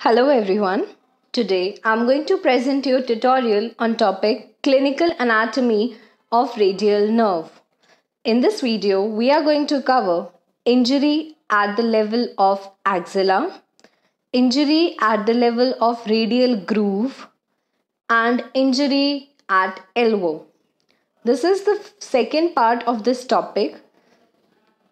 Hello everyone. Today I'm going to present you a tutorial on topic clinical anatomy of radial nerve. In this video we are going to cover injury at the level of axilla, injury at the level of radial groove and injury at elbow. This is the second part of this topic.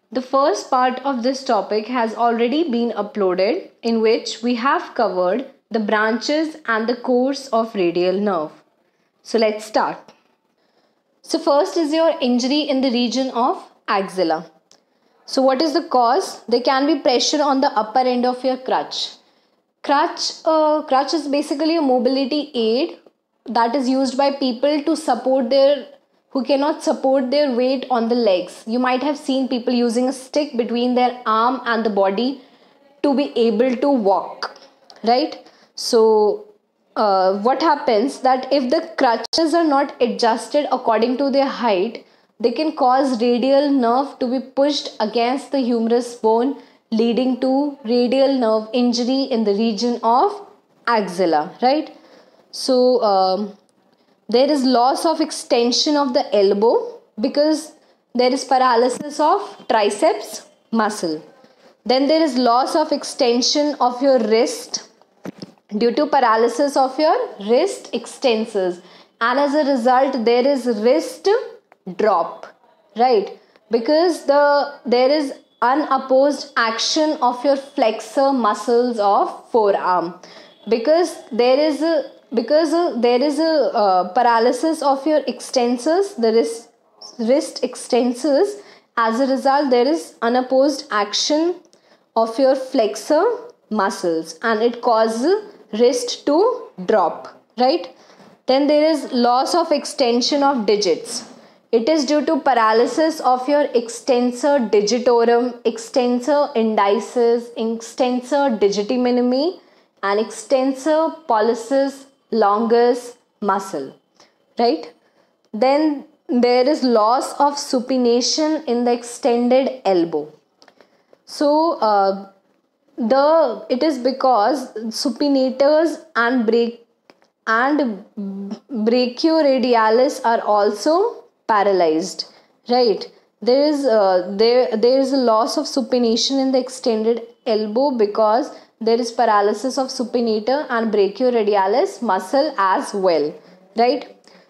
The first part of this topic has already been uploaded, in which we have covered the branches and the course of radial nerve. So let's start. So first is your injury in the region of axilla. So what is the cause? There can be pressure on the upper end of your crutch. Crutch is basically a mobility aid that is used by people to support who cannot support their weight on the legs. You might have seen people using a stick between their arm and the body to be able to walk, right? So what happens that if the crutches are not adjusted according to their height, they can cause radial nerve to be pushed against the humerus bone, leading to radial nerve injury in the region of axilla, right? So there is loss of extension of the elbow because there is paralysis of triceps muscle. Then there is loss of extension of your wrist due to paralysis of your wrist extensors, and as a result there is wrist drop, right? Because there is unopposed action of your flexor muscles of forearm, because there is a paralysis of your extensors, the wrist extensors. As a result, there is unopposed action of your flexor muscles and it causes wrist to drop, right? Then there is loss of extension of digits. It is due to paralysis of your extensor digitorum, extensor indicis, extensor digiti minimi and extensor pollicis longus muscle, right? Then there is loss of supination in the extended elbow. So it is because supinators and brachioradialis are also paralyzed, right? There is a loss of supination in the extended elbow because there is paralysis of supinator and brachioradialis muscle as well, right?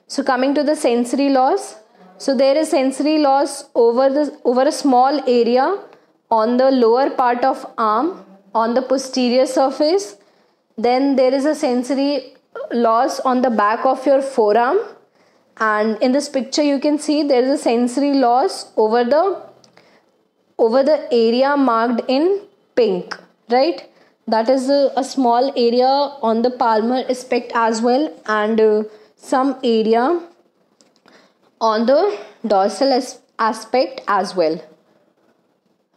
So coming to the sensory loss. So there is sensory loss over a small area on the lower part of arm on the posterior surface. Then there is a sensory loss on the back of your forearm, and in this picture you can see there is a sensory loss over the area marked in pink, right? That is a small area on the palmar aspect as well, and some area on the dorsal aspect as well,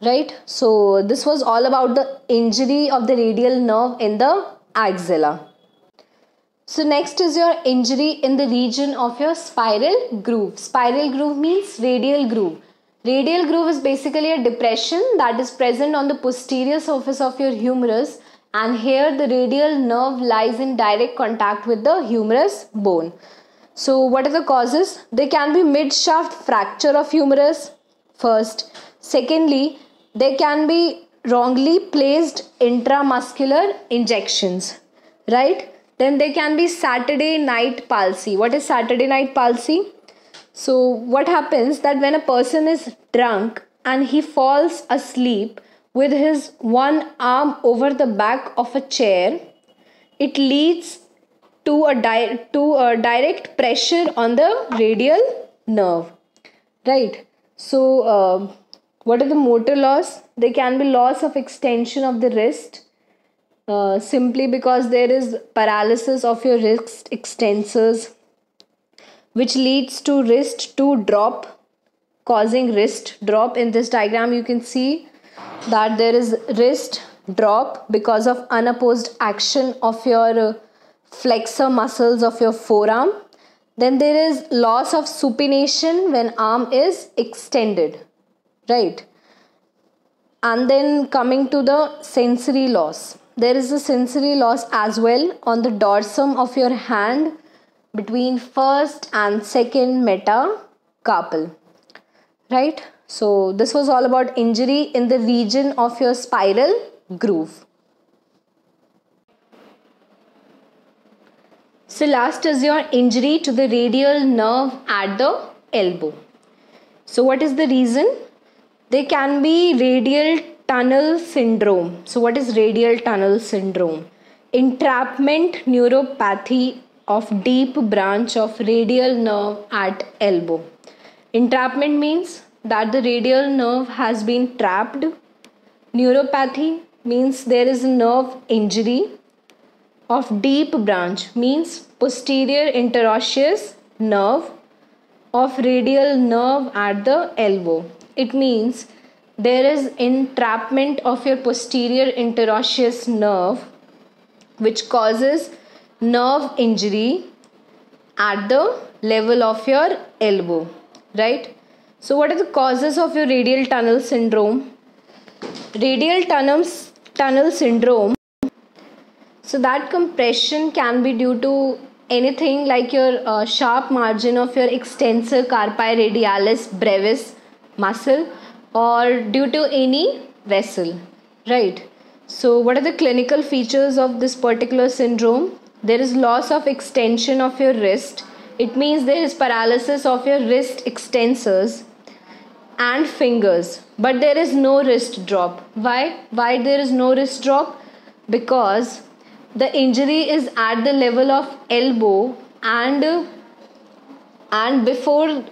right? So this was all about the injury of the radial nerve in the axilla. So next is your injury in the region of your spiral groove. Spiral groove means radial groove. Radial groove is basically a depression that is present on the posterior surface of your humerus, and here the radial nerve lies in direct contact with the humerus bone. So what are the causes? There can be mid-shaft fracture of humerus first. Secondly, there can be wrongly placed intramuscular injections, right? Then there can be Saturday night palsy. What is Saturday night palsy? So what happens that when a person is drunk and he falls asleep with his one arm over the back of a chair, it leads to a direct pressure on the radial nerve, right? So what are the motor loss? There can be loss of extension of the wrist simply because there is paralysis of your wrist extensors, which leads to wrist to drop, causing wrist drop. In this diagram you can see that there is wrist drop because of unopposed action of your flexor muscles of your forearm. Then there is loss of supination when arm is extended, right? And then coming to the sensory loss. there is a sensory loss as well on the dorsum of your hand between first and second metacarpal. Right? So this was all about injury in the region of your spiral groove. So last is your injury to the radial nerve at the elbow. So what is the reason? There can be radial tunnel syndrome. So what is radial tunnel syndrome? Entrapment neuropathy of deep branch of radial nerve at elbow. Entrapment means that the radial nerve has been trapped. Neuropathy means there is a nerve injury. Of deep branch means posterior interosseous nerve of radial nerve at the elbow. It means there is entrapment of your posterior interosseous nerve which causes nerve injury at the level of your elbow, right? So what are the causes of your radial tunnel syndrome? Radial tunnel syndrome, so that compression can be due to anything like your sharp margin of your extensor carpi radialis brevis muscle or due to any vessel, right? So what are the clinical features of this particular syndrome? There is loss of extension of your wrist. It means there is paralysis of your wrist extensors and fingers, but there is no wrist drop. Why there is no wrist drop? Because the injury is at the level of elbow and before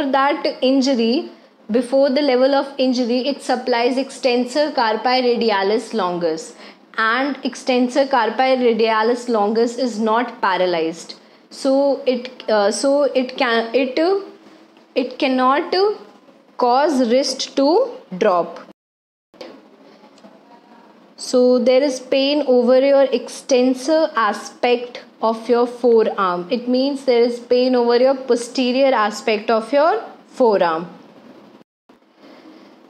that injury, before the level of injury, it supplies extensor carpi radialis longus, and extensor carpi radialis longus is not paralyzed, so it cannot cause wrist to drop. So there is pain over your extensor aspect of your forearm. It means there is pain over your posterior aspect of your forearm.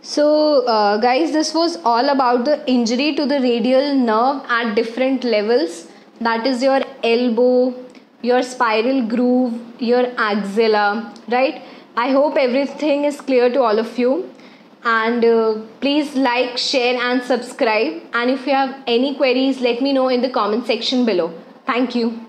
So guys, this was all about the injury to the radial nerve at different levels. That is your elbow, your spiral groove, your axilla, right? I hope everything is clear to all of you. And please like, share and subscribe. And if you have any queries, let me know in the comment section below. Thank you.